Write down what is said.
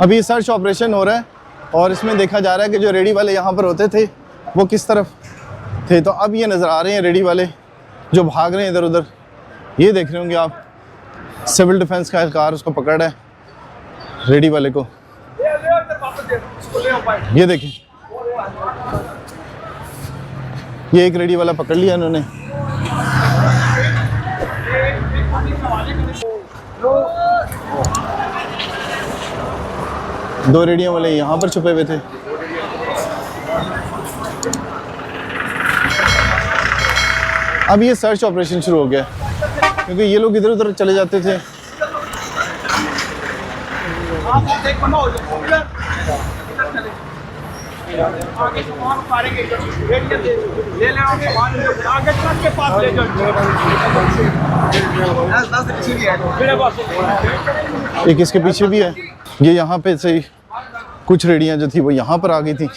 अभी search operation हो रहा है और इसमें देखा जा रहा है कि जो रेडी वाले यहाँ पर होते थे वो किस तरफ थे। तो अब ये नज़र आ रहे हैं रेडी वाले जो भाग रहे हैं इधर उधर। ये देख रहे होंगे आप, सिविल डिफेंस का एहलकार उसको पकड़ रहा है, रेडी वाले को। ये देखें, ये एक रेडी वाला पकड़ लिया इन्होंने। दो रेडियों वाले यहाँ पर छुपे हुए थे। अब ये सर्च ऑपरेशन शुरू हो गया क्योंकि ये लोग इधर उधर चले जाते थे। एक इसके पीछे भी है। ये यहाँ पे से कुछ रेडियां जो थी वो यहाँ पर आ गई थी।